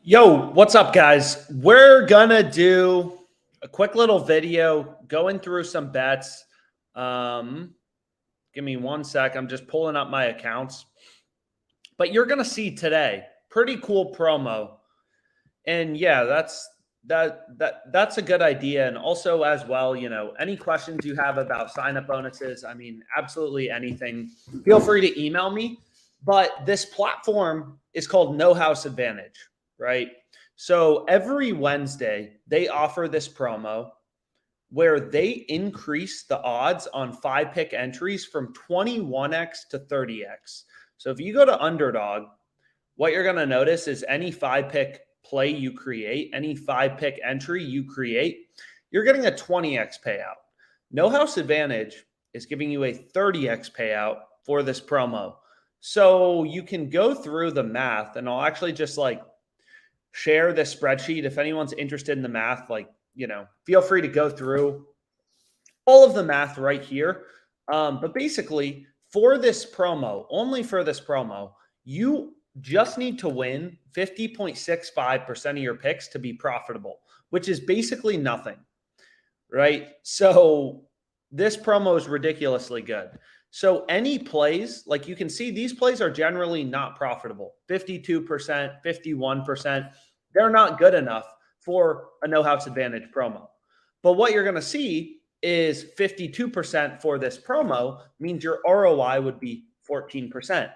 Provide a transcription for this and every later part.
Yo, what's up, guys? We're gonna do a quick little video going through some bets. Um, Give me one sec. I'm just pulling up my accounts. But you're gonna see today pretty cool promo, and yeah, that's a good idea. And also, as well, any questions you have about sign up bonuses, I mean, absolutely anything. Feel free to email me. But this platform is called No House Advantage, right? So every Wednesday, they offer this promo where they increase the odds on 5 pick entries from 21x to 30x. So if you go to Underdog, what you're going to notice is any 5 pick play you create, any 5 pick entry you create, you're getting a 20x payout. No House Advantage is giving you a 30x payout for this promo. So you can go through the math, and I'll actually just share this spreadsheet. If anyone's interested in the math, feel free to go through all of the math right here. But basically, for this promo, only for this promo, you just need to win 50.65% of your picks to be profitable, which is basically nothing, right? So this promo is ridiculously good. So any plays, like you can see, these plays are generally not profitable. 52%, 51%. They're not good enough for a No House Advantage promo. But what you're going to see is 52% for this promo means your ROI would be 14%.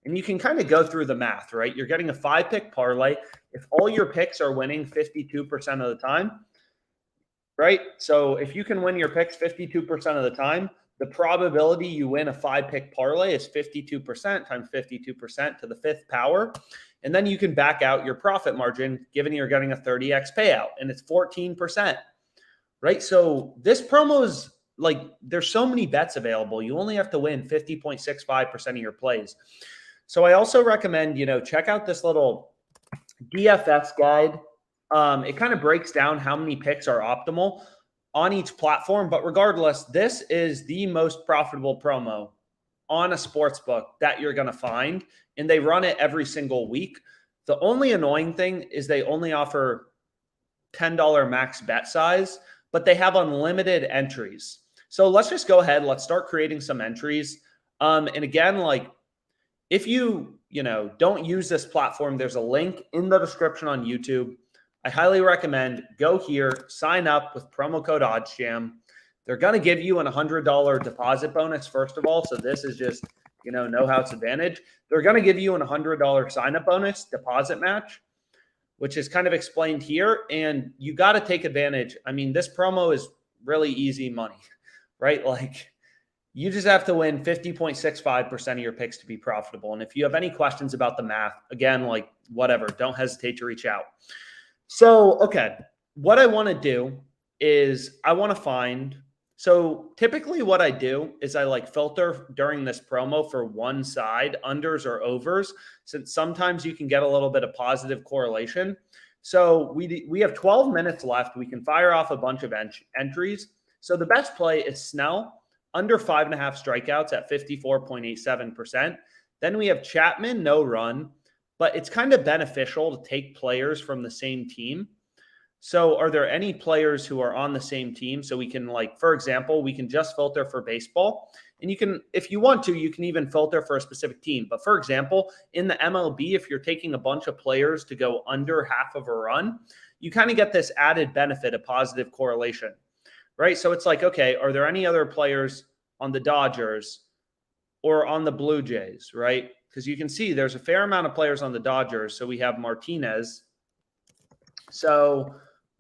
And you can kind of go through the math, right? You're getting a 5 pick parlay. If all your picks are winning 52% of the time, right? So if you can win your picks 52% of the time, the probability you win a 5 pick parlay is 52% times 52% to the fifth power. And then you can back out your profit margin, given you're getting a 30x payout, and it's 14%, right? So this promo is there's so many bets available. You only have to win 50.65% of your plays. So I also recommend, check out this little DFS guide. It kind of breaks down how many picks are optimal on each platform. But regardless, this is the most profitable promo on a sports book that you're going to find. And they run it every single week. The only annoying thing is they only offer $10 max bet size, but they have unlimited entries. So let's just go ahead. Let's start creating some entries. And again, if you don't use this platform, there's a link in the description on YouTube. I highly recommend go here, sign up with promo code OddsJam. They're going to give you an $100 deposit bonus, first of all. So this is just, No House Advantage. They're going to give you an $100 sign-up bonus deposit match, which is kind of explained here. And you got to take advantage. I mean, this promo is really easy money, right? You just have to win 50.65% of your picks to be profitable. And if you have any questions about the math, again, whatever, don't hesitate to reach out. So, okay, what I want to do is I want to find, so typically what I do is I filter during this promo for one side, unders or overs, since sometimes you can get a little bit of positive correlation. So we have 12 minutes left. We can fire off a bunch of entries. So the best play is Snell, under 5.5 strikeouts at 54.87%. Then we have Chapman, no run, but it's kind of beneficial to take players from the same team. So are there any players who are on the same team? So we can for example, we can just filter for baseball, and you can, if you want to, you can even filter for a specific team. But for example, in the MLB, if you're taking a bunch of players to go under half of a run, you kind of get this added benefit of positive correlation, right? So it's okay, are there any other players on the Dodgers or on the Blue Jays, right? Because you can see there's a fair amount of players on the Dodgers. So we have Martinez. So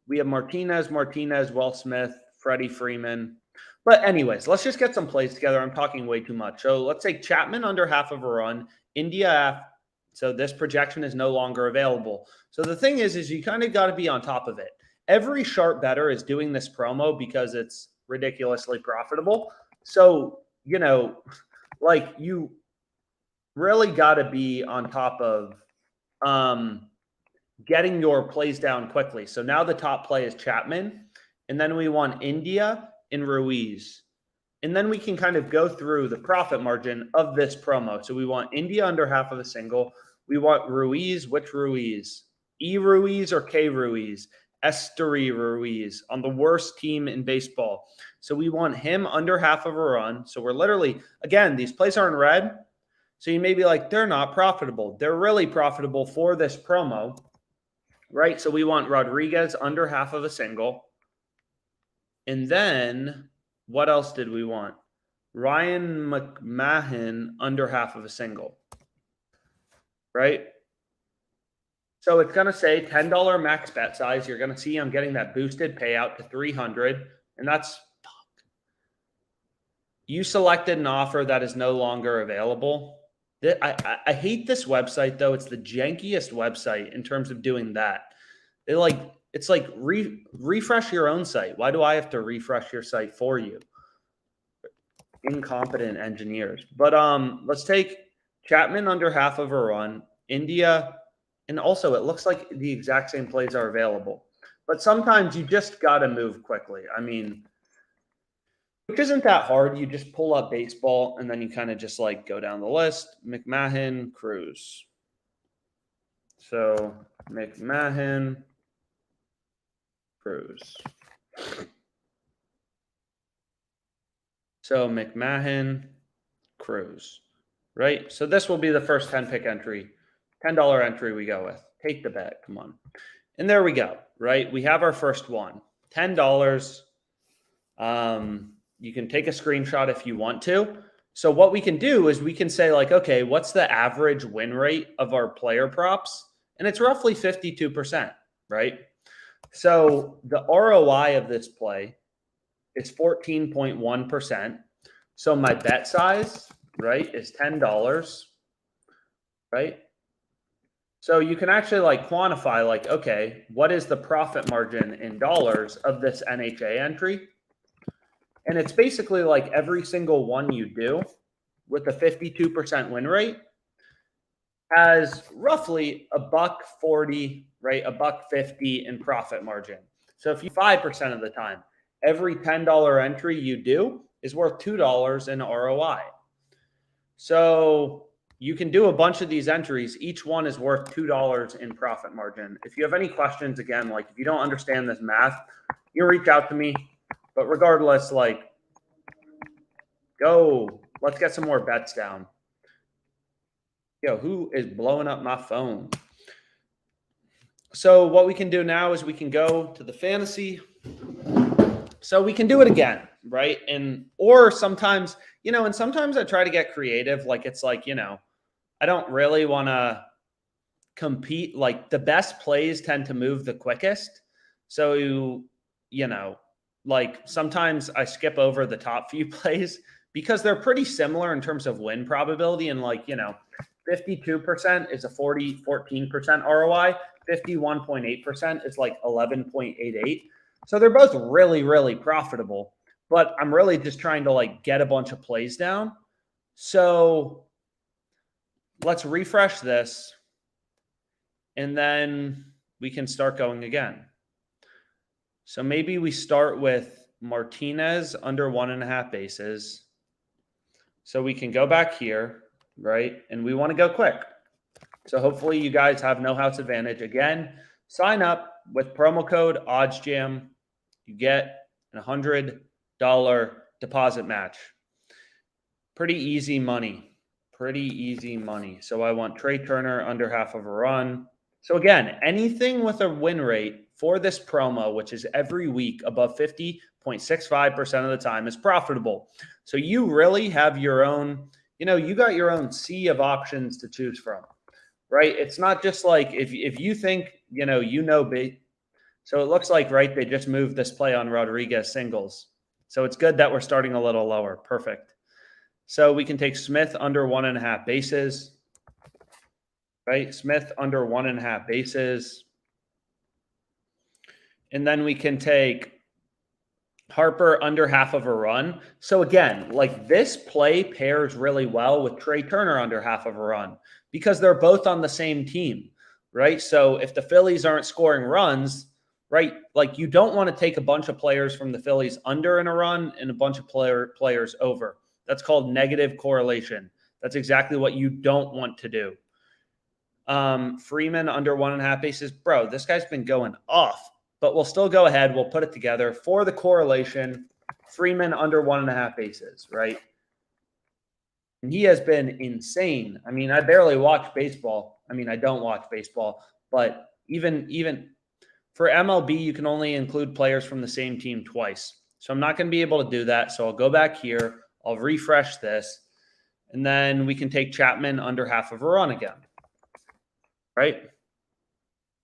we have Martinez, Will Smith, Freddie Freeman. But anyways, let's just get some plays together. I'm talking way too much. So let's take Chapman under half of a run, India. So this projection is no longer available. So the thing is you kind of got to be on top of it. Every sharp bettor is doing this promo because it's ridiculously profitable. So, you really got to be on top of getting your plays down quickly. So now the top play is Chapman, and then we want India and Ruiz. And then we can kind of go through the profit margin of this promo. So we want India under half of a single. We want Ruiz. Which Ruiz? E. Ruiz or K. Ruiz, Esteury Ruiz on the worst team in baseball. So we want him under half of a run. So we're literally, again, these plays are in red. So you may be like, they're not profitable. They're really profitable for this promo, right? So we want Rodriguez under half of a single. And then what else did we want? Ryan McMahon under half of a single, right? So it's going to say $10 max bet size. You're going to see I'm getting that boosted payout to 300, and that's you selected an offer that is no longer available. I hate this website though. It's the jankiest website in terms of doing that. It's like refresh your own site. Why do I have to refresh your site for you? Incompetent engineers. But let's take Chapman under half of a run, India, and also it looks like the exact same plays are available. But sometimes you just got to move quickly. I mean, which isn't that hard. You just pull up baseball and then you kind of just like go down the list. McMahon, Cruz. So McMahon, Cruz. So McMahon, Cruz, right? So this will be the first 10 pick entry, $10 entry we go with. Take the bet, come on. And there we go, right? We have our first one, $10. You can take a screenshot if you want to. So what we can do is we can say like, okay, what's the average win rate of our player props? And it's roughly 52%, right? So the ROI of this play is 14.1%. So my bet size, right, is $10, right? So you can actually like quantify like, okay, what is the profit margin in dollars of this NHA entry? And it's basically like every single one you do with a 52% win rate has roughly $1.40, right? $1.50 in profit margin. So if you 5% of the time, every $10 entry you do is worth $2 in ROI. So you can do a bunch of these entries. Each one is worth $2 in profit margin. If you have any questions, again, like if you don't understand this math, you reach out to me. But regardless, like, go. Let's get some more bets down. Yo, who is blowing up my phone? So what we can do now is we can go to the fantasy. So we can do it again, right? Or sometimes, and sometimes I try to get creative. Like it's like, I don't really want to compete. Like the best plays tend to move the quickest. So, like sometimes I skip over the top few plays because they're pretty similar in terms of win probability. And like, 52% is a 14% ROI. 51.8% is like 11.88. So they're both really, really profitable, but I'm really just trying to like get a bunch of plays down. So let's refresh this and then we can start going again. So maybe we start with Martinez under 1.5 bases. So we can go back here, right? And we want to go quick. So hopefully you guys have no house advantage. Again, sign up with promo code OddsJam. You get a $100 deposit match. Pretty easy money. So I want Trey Turner under half of a run. So again, anything with a win rate for this promo, which is every week above 50.65% of the time, is profitable. So you really have your own, you got your own sea of options to choose from, right? It's not just like if you think, So it looks like, right, they just moved this play on Rodriguez singles. So it's good that we're starting a little lower. Perfect. So we can take Smith under 1.5 bases, right? Smith under 1.5 bases. And then we can take Harper under half of a run. So again, like this play pairs really well with Trey Turner under half of a run because they're both on the same team, right? So if the Phillies aren't scoring runs, right, like you don't want to take a bunch of players from the Phillies under in a run and a bunch of players over. That's called negative correlation. That's exactly what you don't want to do. Freeman under 1.5 bases. Bro, this guy's been going off, but we'll still go ahead. We'll put it together for the correlation. Freeman under 1.5 bases, right? And he has been insane. I mean, I barely watch baseball. I mean, I don't watch baseball, but even for MLB, you can only include players from the same team twice. So I'm not going to be able to do that. So I'll go back here. I'll refresh this. And then we can take Chapman under half of a run again. Right?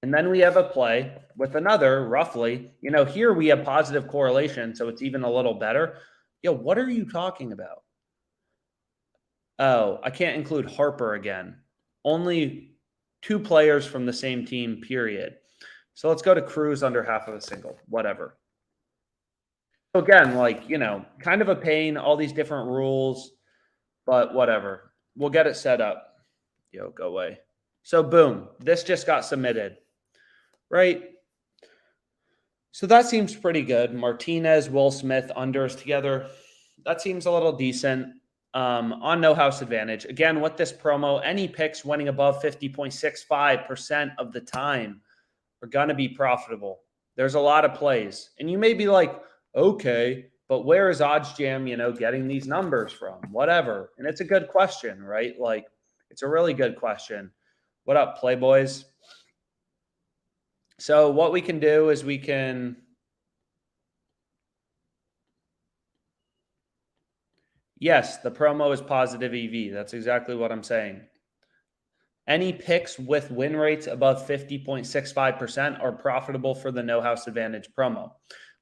And then we have a play with another roughly. Here we have positive correlation, so it's even a little better. What are you talking about? Oh, I can't include Harper again. Only 2 players from the same team, period. So let's go to Cruz under half of a single, whatever. So again, kind of a pain, all these different rules, but whatever. We'll get it set up. Go away. So boom, this just got submitted, right? So that seems pretty good. Martinez, Will Smith, unders together. That seems a little decent. On no house advantage. Again, with this promo, any picks winning above 50.65% of the time are going to be profitable. There's a lot of plays. And you may be like, okay, but where is OddsJam, getting these numbers from? Whatever. And it's a good question, right? It's a really good question. What up, Playboys? So what we can do is we can... Yes, the promo is positive EV. That's exactly what I'm saying. Any picks with win rates above 50.65% are profitable for the no house advantage promo.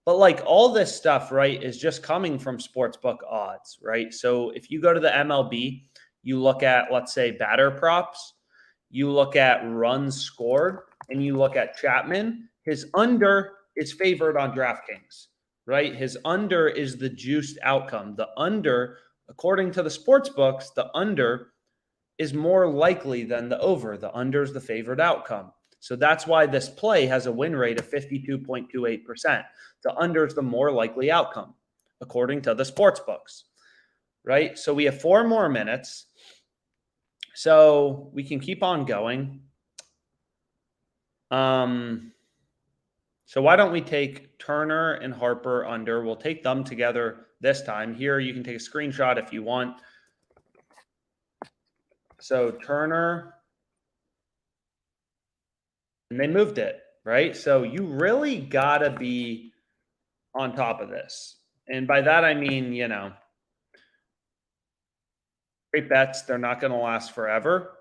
But all this stuff, right, is just coming from sportsbook odds, right? So if you go to the MLB, you look at, let's say, batter props, you look at runs scored, and you look at Chapman, his under is favored on DraftKings, right? His under is the juiced outcome. The under, according to the sports books, the under is more likely than the over. The under is the favored outcome. So that's why this play has a win rate of 52.28%. The under is the more likely outcome, according to the sports books, right? So we have 4 more minutes. So we can keep on going. So why don't we take Turner and Harper under? We'll take them together this time. Here, you can take a screenshot if you want. So Turner, and they moved it, right? So you really got to be on top of this. And by that, I mean, great bets. They're not going to last forever.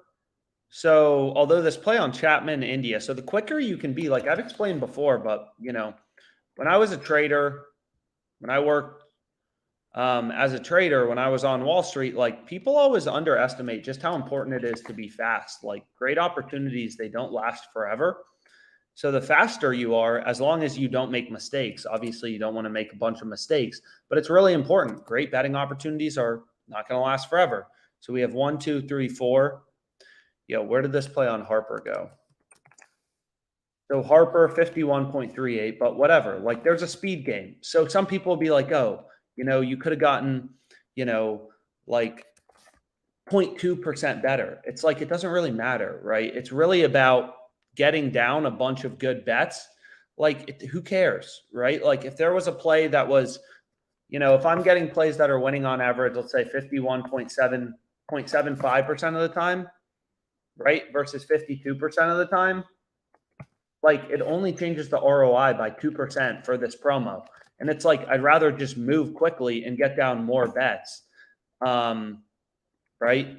So although this play on Chapman, India, so the quicker you can be, like I've explained before, but, when I was a trader, when I worked as a trader, when I was on Wall Street, people always underestimate just how important it is to be fast. Great opportunities, they don't last forever. So the faster you are, as long as you don't make mistakes, obviously you don't want to make a bunch of mistakes, but it's really important. Great betting opportunities are not going to last forever. So we have 1, 2, 3, 4. Where did this play on Harper go? So Harper, 51.38, but whatever. There's a speed game. So some people will be like, oh, you could have gotten, 0.2% better. It's it doesn't really matter, right? It's really about getting down a bunch of good bets. Who cares, right? If there was a play that was, if I'm getting plays that are winning on average, let's say 51.75% of the time, right, versus 52% of the time, it only changes the ROI by 2% for this promo. And it's I'd rather just move quickly and get down more bets, right?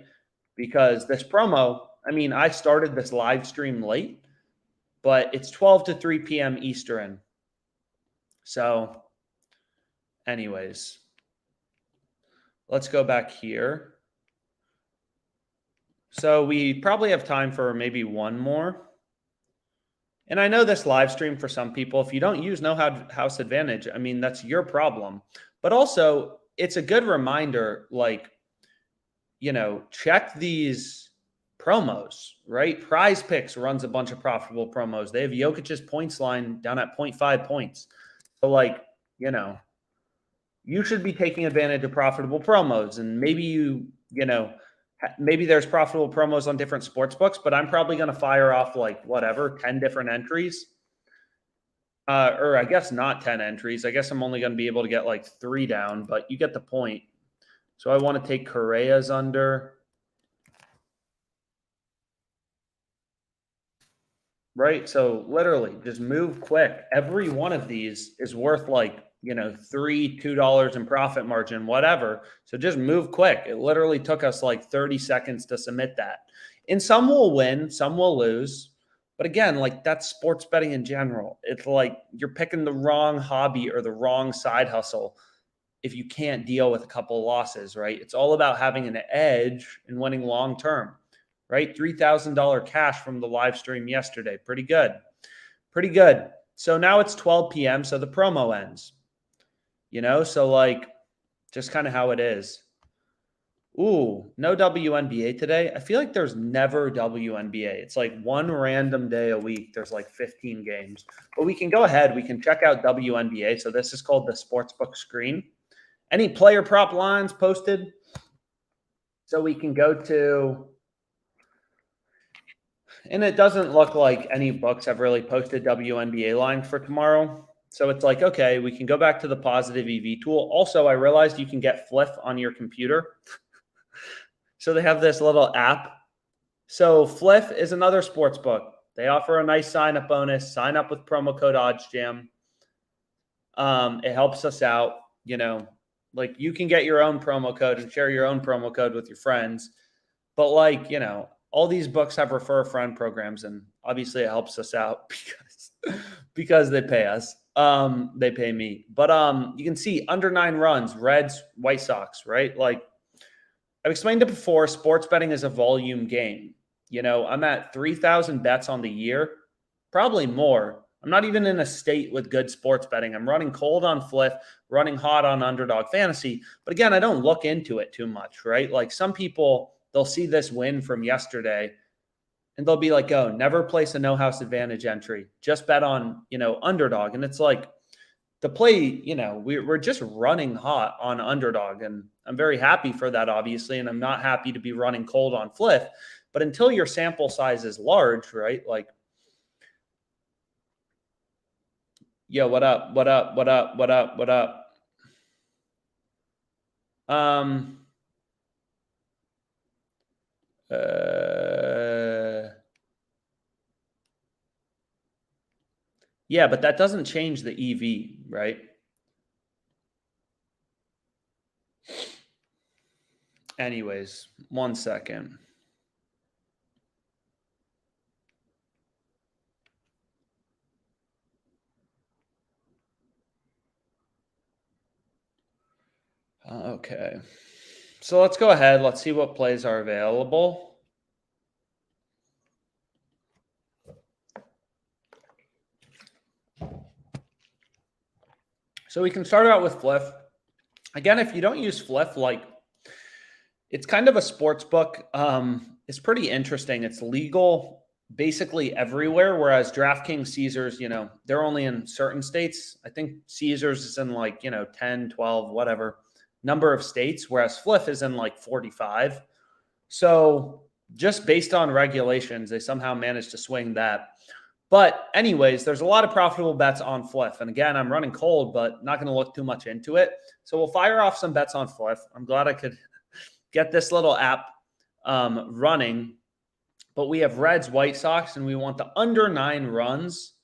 Because this promo, I started this live stream late, but it's 12 to 3 p.m. Eastern. So anyways, let's go back here. So we probably have time for maybe one more. And I know this live stream for some people, if you don't use no house advantage, that's your problem. But also, it's a good reminder, check these promos, right? Prize Picks runs a bunch of profitable promos. They have Jokic's points line down at 0.5 points. So, you should be taking advantage of profitable promos. And maybe you Maybe there's profitable promos on different sports books, but I'm probably going to fire off like whatever, 10 different entries. Or I guess not 10 entries. I guess I'm only going to be able to get like 3 down, but you get the point. So I want to take Correa's under. Right? So literally just move quick. Every one of these is worth like, $2 in profit margin, whatever. So just move quick. It literally took us like 30 seconds to submit that. And some will win, some will lose. But again, like that's sports betting in general. It's like you're picking the wrong hobby or the wrong side hustle if you can't deal with a couple of losses, right? It's all about having an edge and winning long term, right? $3,000 cash from the live stream yesterday. Pretty good. Pretty good. So now it's 12 p.m. So the promo ends, so like just kind of how it is. Ooh, no WNBA today. I feel like there's never WNBA. It's like one random day a week. There's like 15 games. But we can go ahead. We can check out WNBA. So this is called the Sportsbook screen. Any player prop lines posted? So we can go to, and it doesn't look like any books have really posted WNBA lines for tomorrow. So it's like, okay, we can go back to the positive EV tool. Also, I realized you can get Fliff on your computer. So they have this little app. So Fliff is another sports book. They offer a nice sign-up bonus. Sign up with promo code OddsJam. It helps us out, like you can get your own promo code and share your own promo code with your friends. But like, all these books have refer a friend programs, and obviously it helps us out because they pay us. They pay me. But you can see under 9 runs, Reds, White Sox, right? Like I've explained it before, sports betting is a volume game. I'm at 3,000 bets on the year, probably more. I'm not even in a state with good sports betting. I'm running cold on Fliff, running hot on Underdog Fantasy. But again, I don't look into it too much, right? Like some people, they'll see this win from yesterday and they'll be like, oh, never place a no house advantage entry. Just bet on, Underdog. And it's like the play, we're just running hot on Underdog. And I'm very happy for that, obviously. And I'm not happy to be running cold on Fliff. But until your sample size is large, right? Like, yo, what up? What up? What up? What up? What up? Yeah, but that doesn't change the EV, right? Anyways, 1 second. Okay. So let's go ahead. Let's see what plays are available. So we can start out with Fliff. Again, if you don't use Fliff, like it's kind of a sports book. It's pretty interesting. It's legal basically everywhere, whereas DraftKings, Caesars, they're only in certain states. I think Caesars is in like, 10, 12, whatever number of states, whereas Fliff is in like 45. So just based on regulations, they somehow managed to swing that. But anyways, there's a lot of profitable bets on Fliff. And again, I'm running cold, but not going to look too much into it. So we'll fire off some bets on Fliff. I'm glad I could get this little app running. But we have Reds, White Sox, and we want the under 9 runs.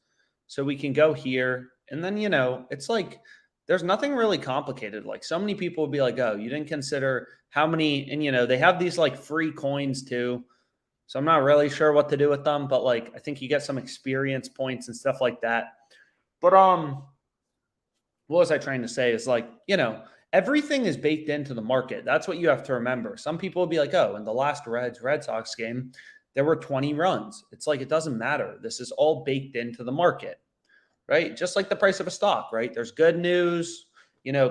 So we can go here. And then, it's like there's nothing really complicated. Like so many people would be like, oh, you didn't consider how many. And, they have these like free coins too. So I'm not really sure what to do with them, but like I think you get some experience points and stuff like that. But what was I trying to say is like, everything is baked into the market. That's what you have to remember. Some people will be like, oh, in the last Red Sox game, there were 20 runs. It's like it doesn't matter. This is all baked into the market, right? Just like the price of a stock, right? There's good news,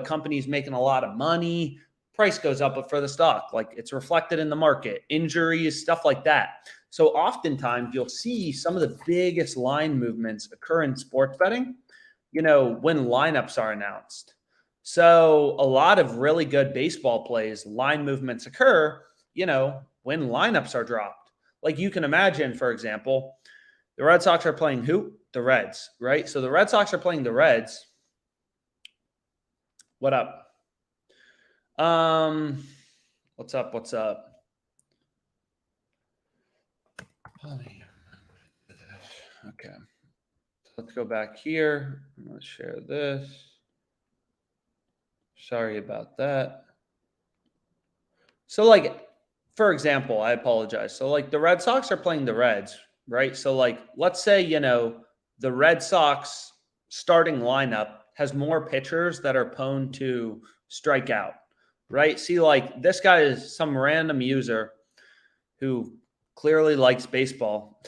companies making a lot of money. Price goes up for the stock, like it's reflected in the market, injuries, stuff like that. So oftentimes you'll see some of the biggest line movements occur in sports betting, when lineups are announced. So a lot of really good baseball plays, line movements occur, when lineups are dropped. Like you can imagine, for example, the Red Sox are playing who? The Reds, right? So the Red Sox are playing the Reds. What up? What's up? What's up? Okay. Let's go back here. Let's share this. Sorry about that. So, like, for example, I apologize. So, like, the Red Sox are playing the Reds, right? So, like, let's say, the Red Sox starting lineup has more pitchers that are prone to strike out, right? See, like, this guy is some random user who clearly likes baseball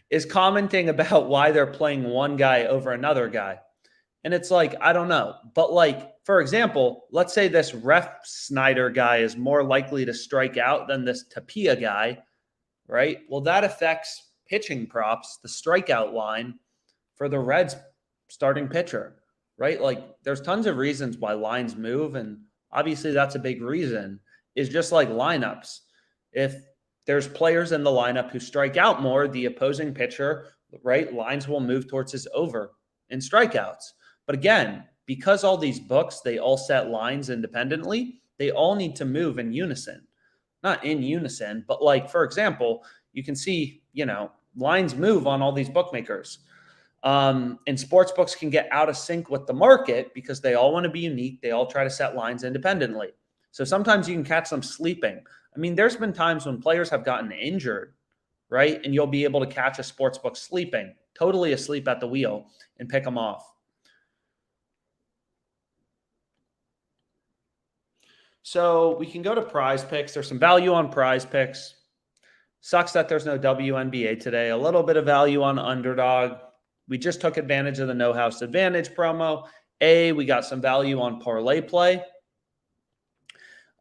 is commenting about why they're playing one guy over another guy. And it's like, I don't know. But like, for example, let's say this Ref Snyder guy is more likely to strike out than this Tapia guy, right? Well, that affects pitching props, the strikeout line for the Reds starting pitcher, right? Like there's tons of reasons why lines move. And obviously that's a big reason is just like lineups. If there's players in the lineup who strike out more, the opposing pitcher, right? Lines will move towards his over in strikeouts. But again, because all these books, they all set lines independently, they all need to move in unison. Not in unison, but like, for example, you can see, lines move on all these bookmakers. And sports books can get out of sync with the market because they all want to be unique. They all try to set lines independently. So sometimes you can catch them sleeping. I mean, there's been times when players have gotten injured, right? And you'll be able to catch a sports book sleeping, totally asleep at the wheel, and pick them off. So we can go to Prize Picks. There's some value on Prize Picks. Sucks that there's no WNBA today. A little bit of value on Underdog. We just took advantage of the No House Advantage promo. We got some value on Parlay Play.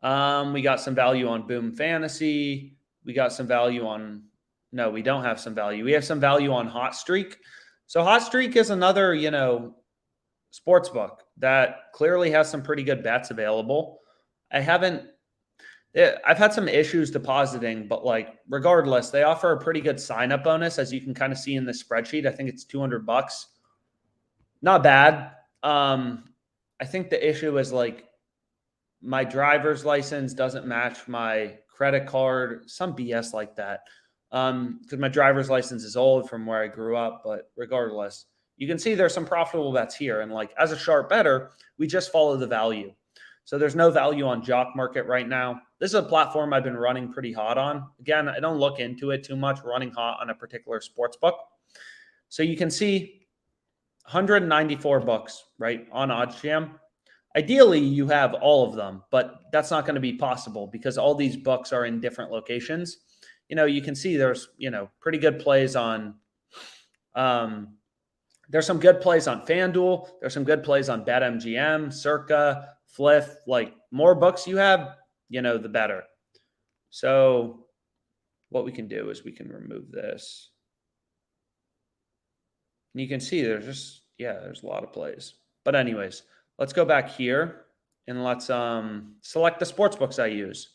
We got some value on Boom Fantasy. We got some value on... No, we don't have some value. We have some value on Hot Streak. So Hot Streak is another, sports book that clearly has some pretty good bets available. I've had some issues depositing, but like regardless, they offer a pretty good sign-up bonus, as you can kind of see in the spreadsheet. I think it's $200. Not bad. I think the issue is like my driver's license doesn't match my credit card, some BS like that. Because my driver's license is old from where I grew up, but regardless, you can see there's some profitable bets here. And like as a sharp bettor, we just follow the value. So there's no value on Jock Market right now. This is a platform I've been running pretty hot on. Again, I don't look into it too much, running hot on a particular sports book. So you can see 194 bucks, right, on OddsJam. Ideally, you have all of them, but that's not going to be possible because all these books are in different locations. You can see there's, pretty good plays on there's some good plays on FanDuel. There's some good plays on BetMGM, Circa, Fliff. Like more books you have, the better. So what we can do is we can remove this. And you can see there's a lot of plays. But anyways, let's go back here and let's select the sports books I use.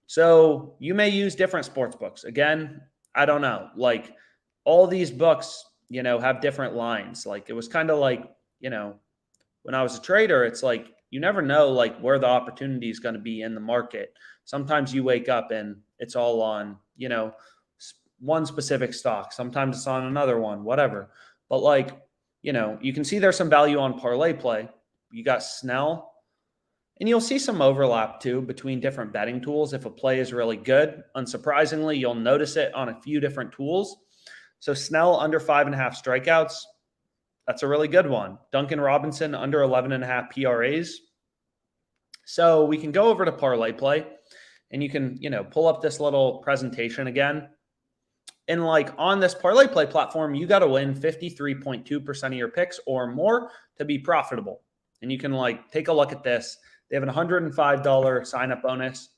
So you may use different sports books. Again, I don't know. Like all these books, have different lines. Like it was kind of like, when I was a trader, it's like, you never know like where the opportunity is going to be in the market. Sometimes you wake up and it's all on, one specific stock. Sometimes it's on another one, whatever. But like, you can see there's some value on Parlay Play. You got Snell. And you'll see some overlap too between different betting tools. If a play is really good, unsurprisingly, you'll notice it on a few different tools. So Snell under 5.5 strikeouts. That's a really good one. Duncan Robinson under 11.5 PRAs. So we can go over to Parlay Play and you can, pull up this little presentation again. And like on this Parlay Play platform, you got to win 53.2% of your picks or more to be profitable. And you can like take a look at this. They have an $105 sign-up bonus.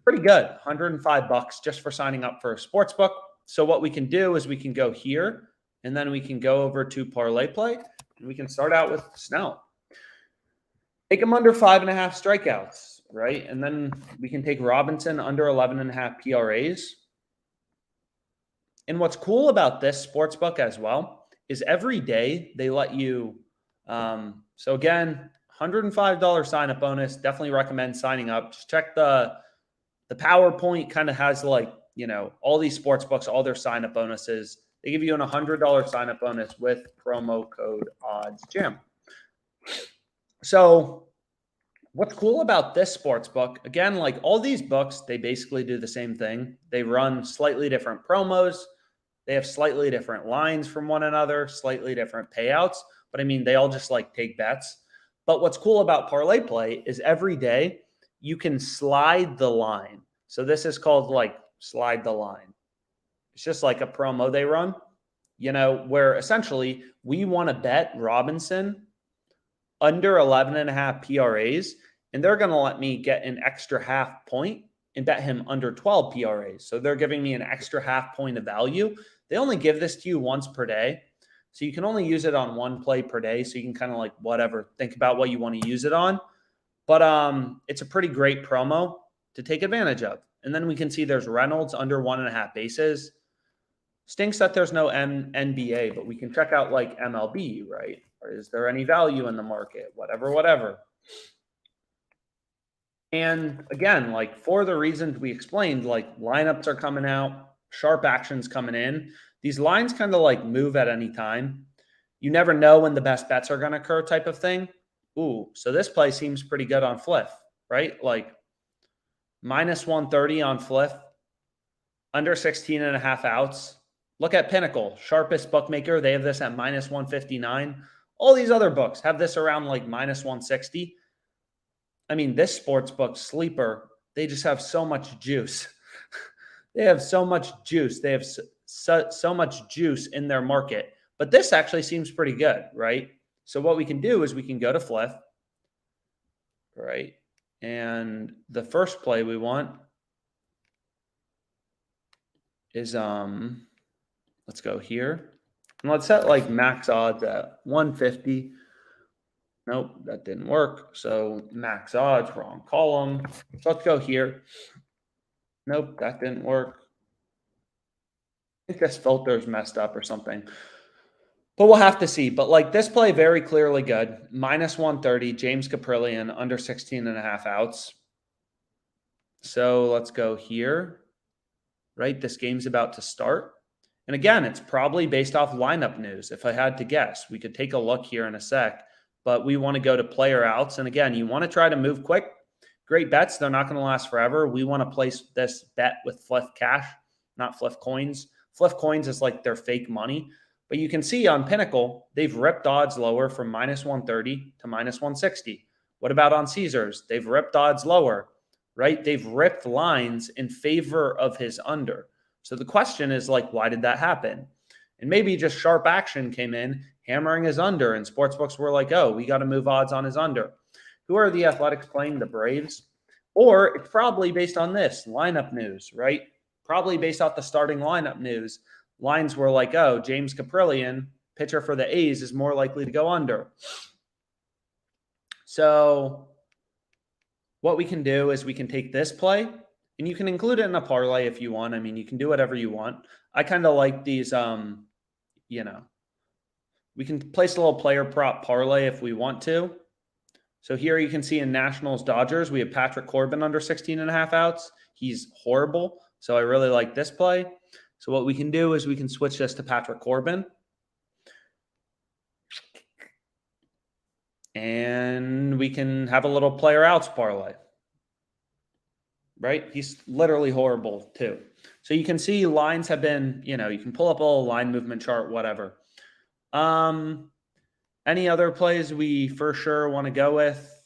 Pretty good, $105 just for signing up for a sports book. So what we can do is we can go here, and then we can go over to Parlay Play, and we can start out with Snell. Take him under 5.5 strikeouts. right? And then we can take Robinson under 11.5 PRAs. And what's cool about this sportsbook as well is every day they let you. So again, $105 sign up bonus. Definitely recommend signing up. Just check the PowerPoint. Kind of has like, you know, all these sports books, all their sign up bonuses. They give you an $100 sign up bonus with promo code OddsJam. So what's cool about this sports book, again, like all these books, they basically do the same thing. They run slightly different promos. They have slightly different lines from one another, slightly different payouts. But I mean, they all just like take bets. But what's cool about Parlay Play is every day you can slide the line. So this is called like slide the line. It's just like a promo they run, you know, where essentially we want to bet Robinson under 11.5 PRAs, and they're going to let me get an extra half point and bet him under 12 PRAs. So they're giving me an extra half point of value. They only give this to you once per day. So you can only use it on one play per day. So you can kind of like whatever, think about what you want to use it on. But it's a pretty great promo to take advantage of. And then we can see there's Reynolds under 1.5 bases. Stinks that there's no NBA, but we can check out like MLB, right? Or is there any value in the market? Whatever. And again, like for the reasons we explained, like lineups are coming out, sharp actions coming in. These lines kind of like move at any time. You never know when the best bets are going to occur type of thing. Ooh, so this play seems pretty good on Fliff, right? Like minus 130 on Fliff, under 16.5 outs. Look at Pinnacle, sharpest bookmaker. They have this at minus 159. All these other books have this around like minus 160. I mean, this sports book, Sleeper, they just have so much juice. They have so much juice. They have so much juice in their market. But this actually seems pretty good, right? So what we can do is we can go to Fliff, right? And the first play we want is, let's go here. And let's set like max odds at 150. Nope, that didn't work. So max odds, wrong column. So let's go here. Nope, that didn't work. I think this filter is messed up or something. But we'll have to see. But like this play, very clearly good. Minus 130, James Kaprielian, under 16.5 outs. So let's go here, right? This game's about to start. And again, it's probably based off lineup news. If I had to guess, we could take a look here in a sec. But we want to go to player outs. And again, you want to try to move quick. Great bets. They're not going to last forever. We want to place this bet with Fliff Cash, not Fliff Coins. Fliff Coins is like their fake money. But you can see on Pinnacle, they've ripped odds lower from minus 130 to minus 160. What about on Caesars? They've ripped odds lower, right? They've ripped lines in favor of his under. So the question is like, why did that happen? And maybe just sharp action came in, hammering his under, and sportsbooks were like, oh, we got to move odds on his under. Who are the Athletics playing? The Braves? Or it's probably based on this lineup news, right? Probably based off the starting lineup news. Lines were like, oh, James Kaprielian, pitcher for the A's, is more likely to go under. So what we can do is we can take this play, and you can include it in a parlay if you want. I mean, you can do whatever you want. I kind of like these, you know, we can place a little player prop parlay if we want to. So here you can see in Nationals Dodgers, we have Patrick Corbin under 16.5 outs. He's horrible. So I really like this play. So what we can do is we can switch this to Patrick Corbin. And we can have a little player outs parlay. Right? He's literally horrible too. So you can see lines have been, you know, you can pull up a little line movement chart, whatever. Any other plays we for sure want to go with?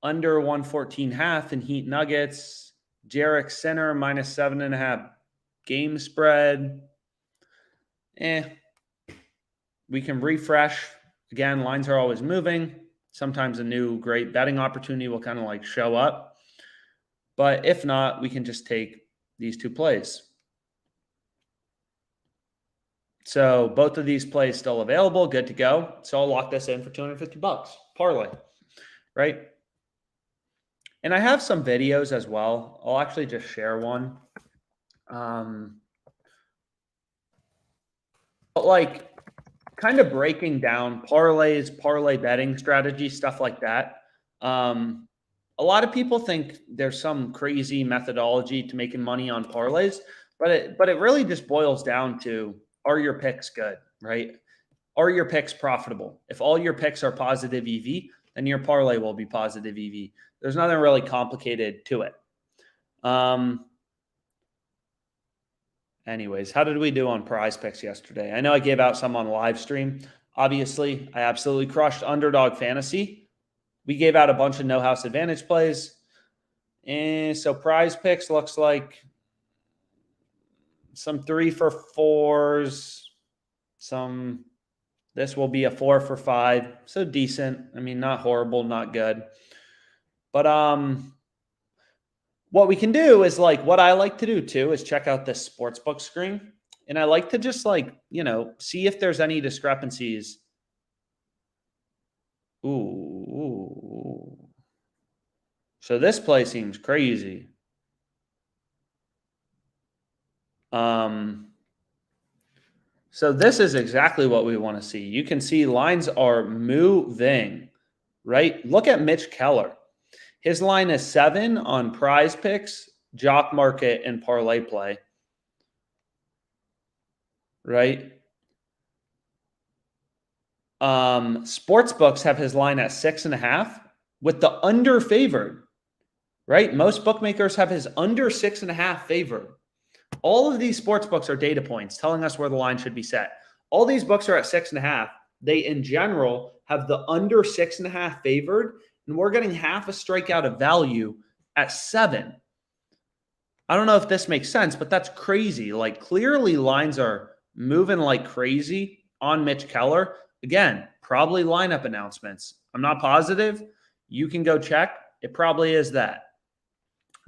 Under 114.5 in Heat Nuggets. Jarek Sinner minus 7.5 game spread. We can refresh. Again, lines are always moving. Sometimes a new great betting opportunity will kind of like show up. But if not, we can just take these two plays. So both of these plays still available, good to go. So I'll lock this in for $250. Parlay, right? And I have some videos as well. I'll actually just share one. But like kind of breaking down parlays, parlay betting strategy, stuff like that. A lot of people think there's some crazy methodology to making money on parlays, but it really just boils down to, are your picks good, right? Are your picks profitable? If all your picks are positive EV, then your parlay will be positive EV. There's nothing really complicated to it. Anyways, how did we do on prize picks yesterday? I know I gave out some on live stream. Obviously, I absolutely crushed Underdog Fantasy. We gave out a bunch of no house advantage plays. And so prize picks looks like some 3 for 4s. This will be a 4 for 5. So decent. I mean, not horrible, not good. But what we can do is like what I like to do too is check out this sportsbook screen. And I like to just like, see if there's any discrepancies. Ooh. So this play seems crazy. So this is exactly what we want to see. You can see lines are moving, right? Look at Mitch Keller. His line is 7 on prize picks, jock market, and parlay play. Right? Sports books have his line at 6.5 with the under favored, right? Most bookmakers have his under 6.5 favored. All of these sports books are data points telling us where the line should be set. All these books are at 6.5. They, in general, have the under 6.5 favored, and we're getting half a strikeout of value at 7. I don't know if this makes sense, but that's crazy. Like, clearly lines are moving like crazy on Mitch Keller. Again, probably lineup announcements. I'm not positive. You can go check. It probably is that.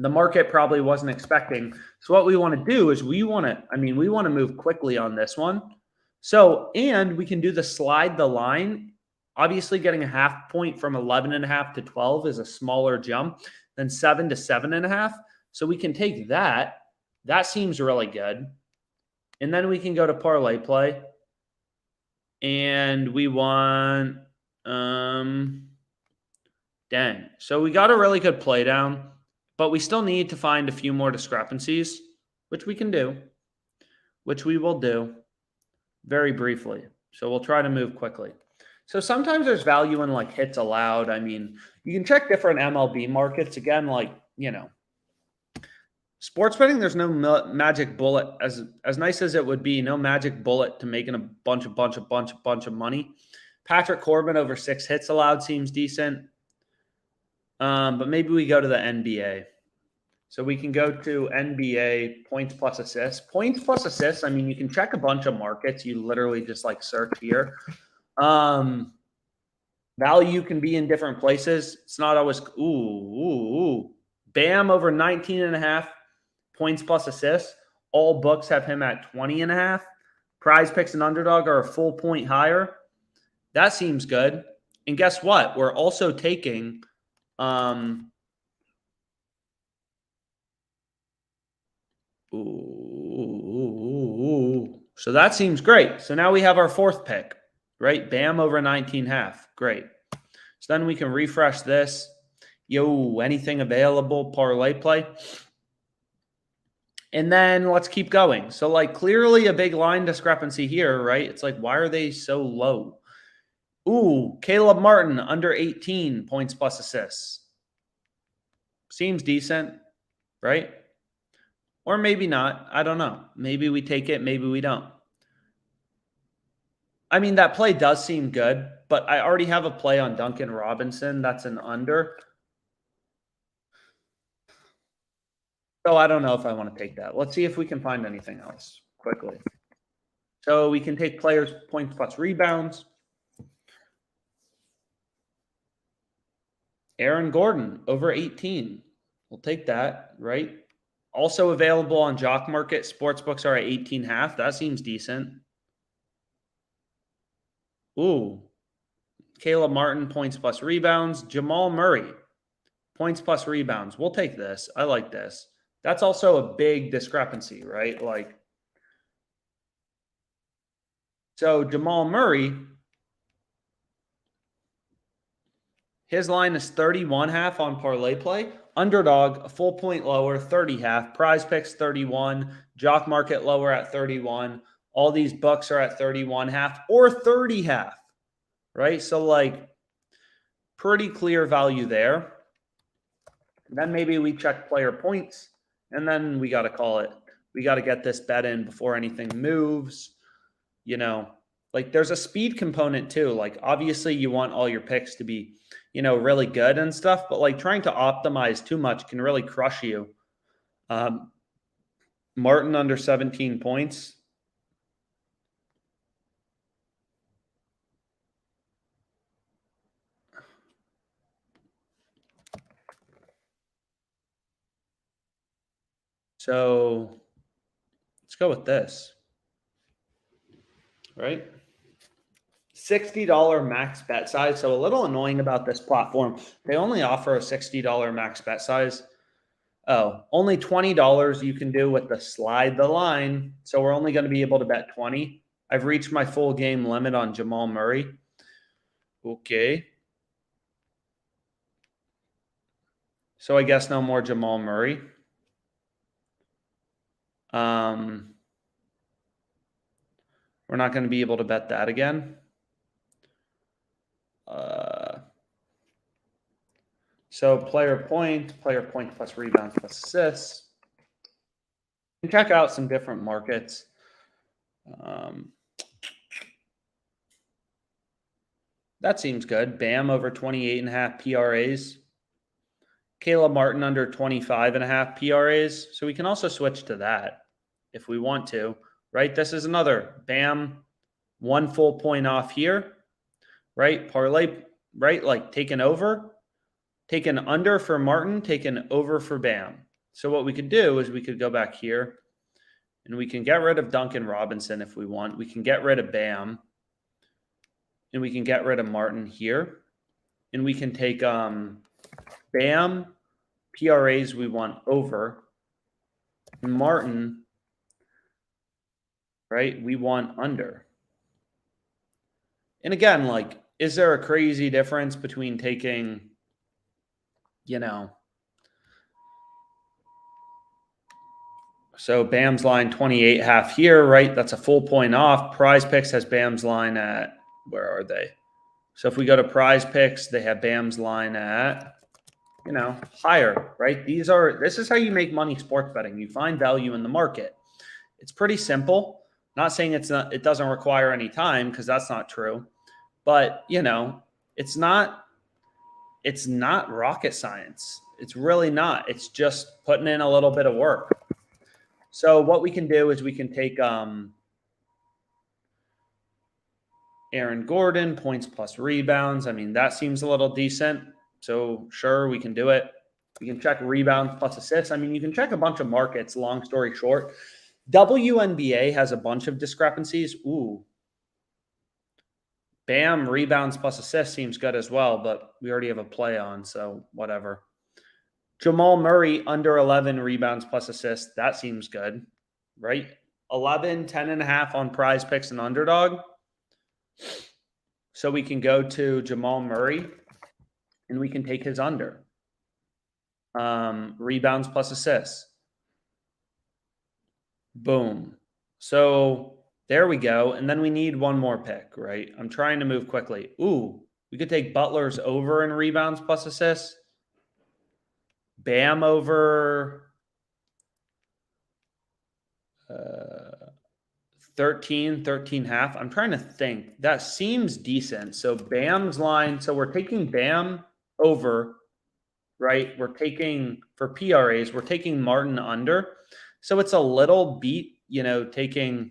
The market probably wasn't expecting. So what we want to do is we want to move quickly on this one. So, and we can do the slide the line. Obviously, getting a half point from 11.5 to 12 is a smaller jump than 7 to 7.5. So we can take that. That seems really good. And then we can go to parlay play. And we want, dang. So we got a really good play down. But we still need to find a few more discrepancies, which we can do, which we will do very briefly. So we'll try to move quickly. So sometimes there's value in like hits allowed. I mean, you can check different MLB markets. Again, like, sports betting, there's no magic bullet. As nice as it would be, no magic bullet to making a bunch of money. Patrick Corbin over 6 hits allowed seems decent. But maybe we go to the NBA. So we can go to NBA points plus assists. Points plus assists, I mean, you can check a bunch of markets. You literally just like search here. Value can be in different places. It's not always, Bam over 19.5 points plus assists. All books have him at 20.5. Prize picks and underdog are a full point higher. That seems good. And guess what? We're also taking so that seems great. So now we have our 4th pick, right? Bam over 19.5. Great. So then we can refresh this. Anything available, parlay play. And then let's keep going. So like clearly a big line discrepancy here, right? It's like, why are they so low? Caleb Martin under 18 points plus assists. Seems decent, right? Or maybe not. I don't know. Maybe we take it. Maybe we don't. I mean, that play does seem good, but I already have a play on Duncan Robinson. That's an under. So I don't know if I want to take that. Let's see if we can find anything else quickly. So we can take players points plus rebounds. Aaron Gordon over 18. We'll take that, right? Also available on Jock Market. Sportsbooks are at 18.5. That seems decent. Caleb Martin, points plus rebounds. Jamal Murray, Points plus rebounds. We'll take this. I like this. That's also a big discrepancy, right? Like, so Jamal Murray, his line is 31.5 on parlay play. Underdog, a full point lower, 30.5. Prize Picks, 31. Jock Market lower at 31. All these books are at 31.5 or 30.5, right? So, like, pretty clear value there. Then maybe we check player points, and then we got to call it. We got to get this bet in before anything moves. You know, like there's a speed component too. Like obviously you want all your picks to be, you know, really good and stuff, but like trying to optimize too much can really crush you. Martin under 17 points. So let's go with this, right? $60 max bet size. So a little annoying about this platform. They only offer a $60 max bet size. Oh, only $20 you can do with the slide the line. So we're only going to be able to bet 20. I've reached my full game limit on Jamal Murray. Okay. So I guess no more Jamal Murray. We're not going to be able to bet that again. So player point plus rebounds plus assists. You can check out some different markets. That seems good. Bam over 28.5 PRAs. Caleb Martin under 25.5 PRAs. So we can also switch to that if we want to, right? This is another Bam, 1 full point off here, right? Parlay, right? Like taken over, taken under for Martin, taken over for Bam. So what we could do is we could go back here and we can get rid of Duncan Robinson if we want. We can get rid of Bam and we can get rid of Martin here. And we can take Bam, PRAs we want over, Martin, right? We want under. And again, like, is there a crazy difference between taking, you know, so Bam's line 28.5 here, right? That's a full point off. Prize Picks has Bam's line at, where are they? So if we go to Prize Picks, they have Bam's line at, you know, higher, right? This is how you make money sports betting. You find value in the market. It's pretty simple. Not saying it doesn't require any time, because that's not true. But, you know, it's not rocket science. It's really not. It's just putting in a little bit of work. So what we can do is we can take Aaron Gordon, points plus rebounds. I mean, that seems a little decent. So sure, we can do it. We can check rebounds plus assists. I mean, you can check a bunch of markets, long story short. WNBA has a bunch of discrepancies. Ooh. Bam, rebounds plus assists seems good as well, but we already have a play on, so whatever. Jamal Murray, under 11 rebounds plus assists. That seems good, right? 11, 10.5 on Prize Picks and Underdog. So we can go to Jamal Murray, and we can take his under. Rebounds plus assists. Boom. So there we go. And then we need one more pick, right? I'm trying to move quickly. Ooh, we could take Butler's over in rebounds plus assists. Bam over 13.5. I'm trying to think. That seems decent. So Bam's line. So we're taking Bam over, right? We're taking, for PRAs, we're taking Martin under. So it's a little beat, you know, taking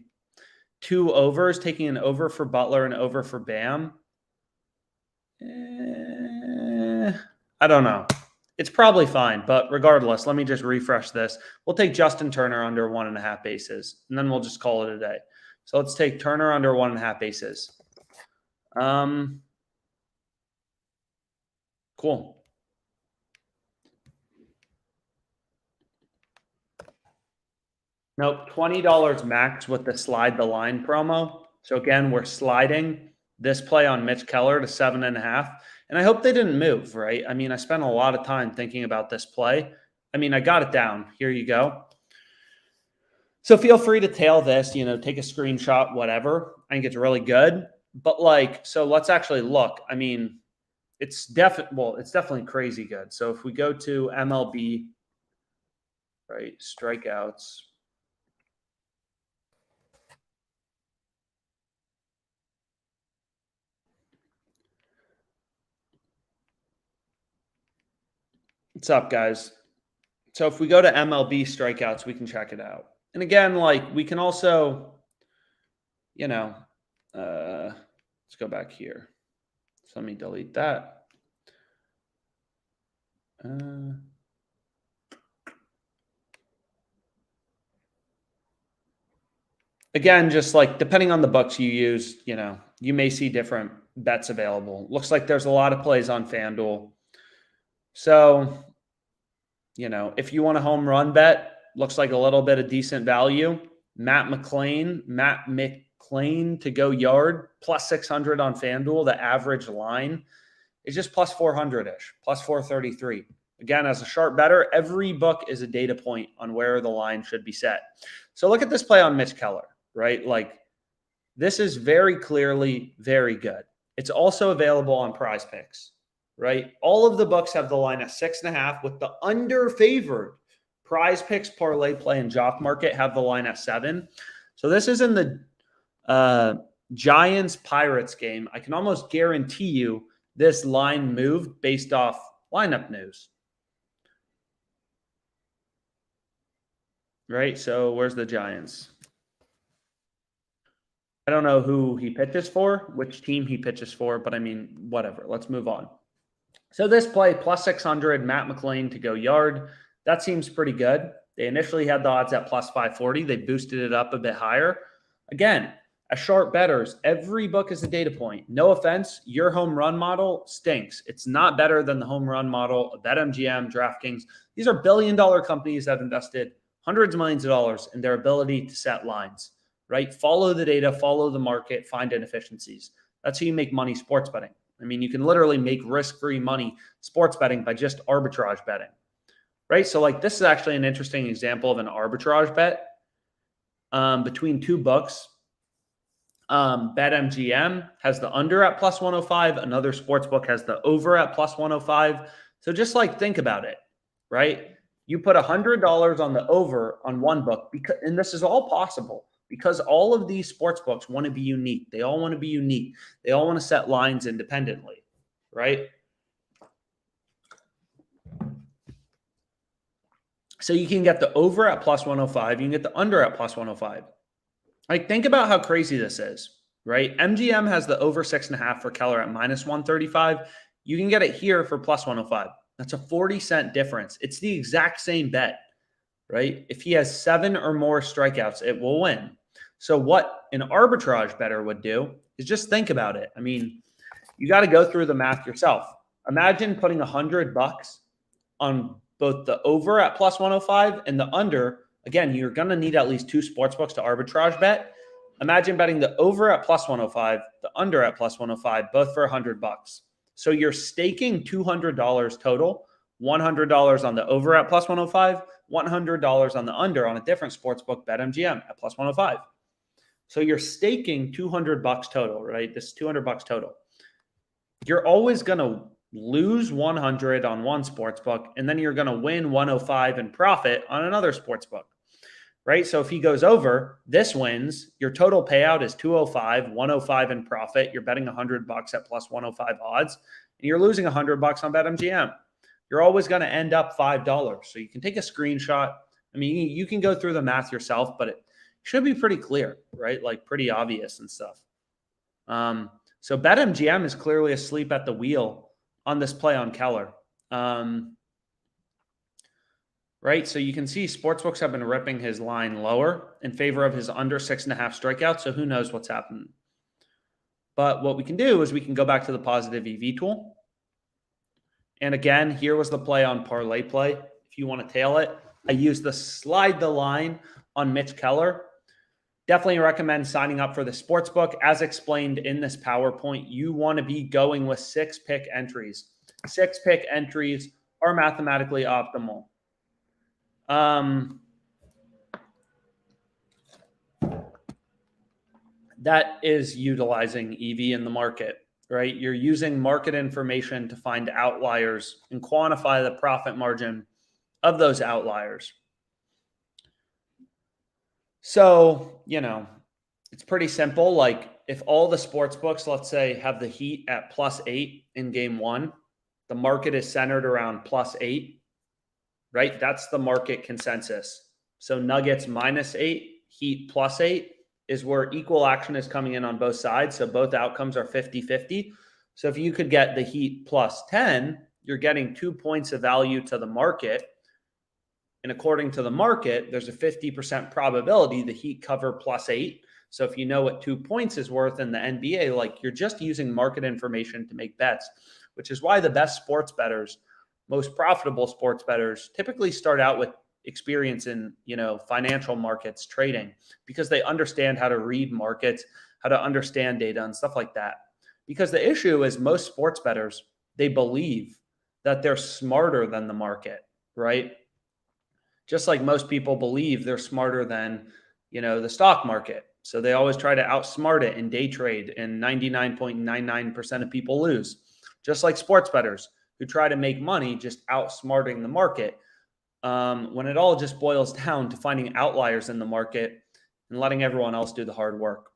two overs, taking an over for Butler and over for Bam. I don't know. It's probably fine, but regardless, let me just refresh this. We'll take Justin Turner under 1.5 bases, and then we'll just call it a day. So let's take Turner under 1.5 bases. Cool. Nope, $20 max with the slide the line promo. So again, we're sliding this play on Mitch Keller to 7.5. And I hope they didn't move, right? I mean, I spent a lot of time thinking about this play. I mean, I got it down. Here you go. So feel free to tail this, you know, take a screenshot, whatever. I think it's really good. But like, so let's actually look. I mean, it's definitely crazy good. So if we go to MLB, right, strikeouts. What's up, guys? So if we go to MLB strikeouts, we can check it out. And again, like we can also, you know, let's go back here. So let me delete that. Again, just like depending on the books you use, you know, you may see different bets available. Looks like there's a lot of plays on FanDuel. So, you know, if you want a home run bet, looks like a little bit of decent value. Matt McLain to go yard, plus 600 on FanDuel. The average line is just plus 400-ish, plus 433. Again, as a sharp better, every book is a data point on where the line should be set. So look at this play on Mitch Keller, right? Like this is very clearly very good. It's also available on Prize Picks, right? All of the books have the line at 6.5 with the under favored. Prize Picks, Parlay Play, and Jock Market have the line at 7. So this is in the Giants-Pirates game. I can almost guarantee you this line moved based off lineup news. Right? So where's the Giants? I don't know who he pitches for, which team he pitches for, but I mean, whatever. Let's move on. So this play, plus 600, Matt McLain to go yard. That seems pretty good. They initially had the odds at plus 540. They boosted it up a bit higher. Again, as sharp bettors, every book is a data point. No offense, your home run model stinks. It's not better than the home run model of BetMGM, DraftKings. These are billion-dollar companies that have invested hundreds of millions of dollars in their ability to set lines, right? Follow the data, follow the market, find inefficiencies. That's how you make money sports betting. I mean, you can literally make risk-free money sports betting by just arbitrage betting, right? So like this is actually an interesting example of an arbitrage bet between two books. BetMGM has the under at plus 105. Another sports book has the over at plus 105. So just like think about it, right? You put $100 on the over on one book, because, and this is all possible because all of these sports books want to be unique. They all want to be unique. They all want to set lines independently, right? So you can get the over at plus 105. You can get the under at plus 105. Like, think about how crazy this is, right? MGM has the over 6.5 for Keller at minus 135. You can get it here for plus 105. That's a 40-cent difference. It's the exact same bet, right? If he has 7 or more strikeouts, it will win. So what an arbitrage bettor would do is just think about it. I mean, you got to go through the math yourself. Imagine putting $100 on both the over at plus 105 and the under. Again, you're going to need at least 2 sports books to arbitrage bet. Imagine betting the over at plus 105, the under at plus 105, both for $100. So you're staking $200 total, $100 on the over at plus 105, $100 on the under on a different sports book, BetMGM at plus 105. So you're staking $200 total, right? This is $200 total. You're always going to lose 100 on one sports book, and then you're going to win 105 in profit on another sports book, right? So if he goes over, this wins. Your total payout is 205, 105 in profit. You're betting $100 at plus 105 odds, and you're losing $100 on BetMGM. You're always going to end up $5. So you can take a screenshot. I mean, you can go through the math yourself, but it should be pretty clear, right? Like pretty obvious and stuff. So BetMGM is clearly asleep at the wheel on this play on Keller. Right? So you can see sportsbooks have been ripping his line lower in favor of his under 6.5 strikeouts. So who knows what's happening. But what we can do is we can go back to the positive EV tool. And again, here was the play on Parlay Play. If you want to tail it, I use the slide the line on Mitch Keller. Definitely recommend signing up for the sportsbook. As explained in this PowerPoint, you want to be going with 6 pick entries. 6 pick entries are mathematically optimal. That is utilizing EV in the market, right? You're using market information to find outliers and quantify the profit margin of those outliers. So, it's pretty simple. Like if all the sports books, let's say, have the Heat at +8 in game 1, the market is centered around +8, right? That's the market consensus. So Nuggets -8, Heat +8 is where equal action is coming in on both sides. So both outcomes are 50-50. So if you could get the Heat +10, you're getting 2 points of value to the market. And according to the market, there's a 50% probability the Heat cover +8. So if you know what 2 points is worth in the NBA, like you're just using market information to make bets, which is why the best sports bettors, most profitable sports bettors, typically start out with experience in, financial markets, trading, because they understand how to read markets, how to understand data and stuff like that. Because the issue is most sports bettors, they believe that they're smarter than the market, right? Just like most people believe they're smarter than, the stock market. So they always try to outsmart it in day trade, and 99.99% of people lose. Just like sports bettors who try to make money just outsmarting the market, when it all just boils down to finding outliers in the market and letting everyone else do the hard work.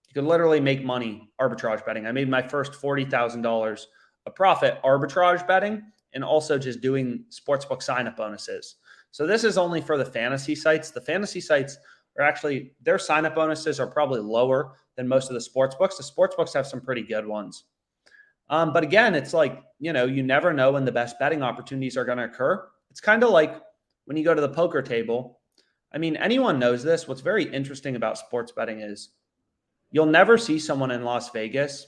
You can literally make money arbitrage betting. I made my first $40,000 a profit arbitrage betting and also just doing sportsbook sign-up bonuses. So this is only for the fantasy sites. The fantasy sites are actually, their sign-up bonuses are probably lower than most of the sports books. The sports books have some pretty good ones. But again, it's like, you never know when the best betting opportunities are going to occur. It's kind of like when you go to the poker table. I mean, anyone knows this. What's very interesting about sports betting is you'll never see someone in Las Vegas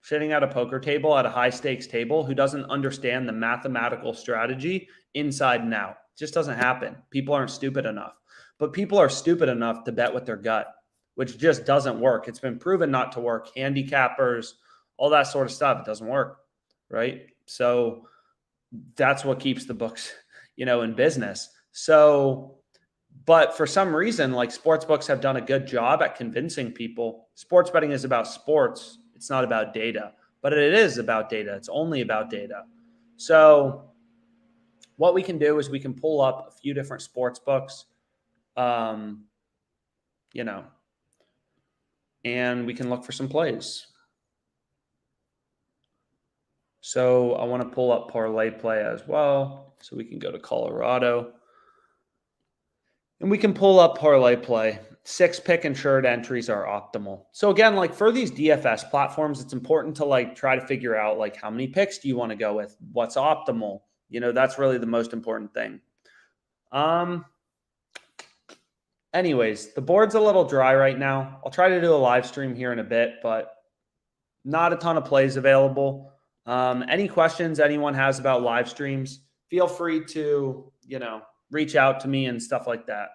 sitting at a poker table, at a high stakes table, who doesn't understand the mathematical strategy inside and out. It just doesn't happen. People aren't stupid enough. But people are stupid enough to bet with their gut, which just doesn't work. It's been proven not to work. Handicappers, all that sort of stuff, it doesn't work, right? So that's what keeps the books, in business. So, but for some reason, like sports books have done a good job at convincing people sports betting is about sports. It's not about data, but it is about data. It's only about data. So what we can do is we can pull up a few different sports books, and we can look for some plays. So I want to pull up parlay play as well. So we can go to Colorado and we can pull up parlay play. 6 pick insured entries are optimal. So again, like for these DFS platforms, it's important to try to figure out how many picks do you want to go with? What's optimal? That's really the most important thing. Anyways, the board's a little dry right now. I'll try to do a live stream here in a bit, but not a ton of plays available. Any questions anyone has about live streams, feel free to, reach out to me and stuff like that.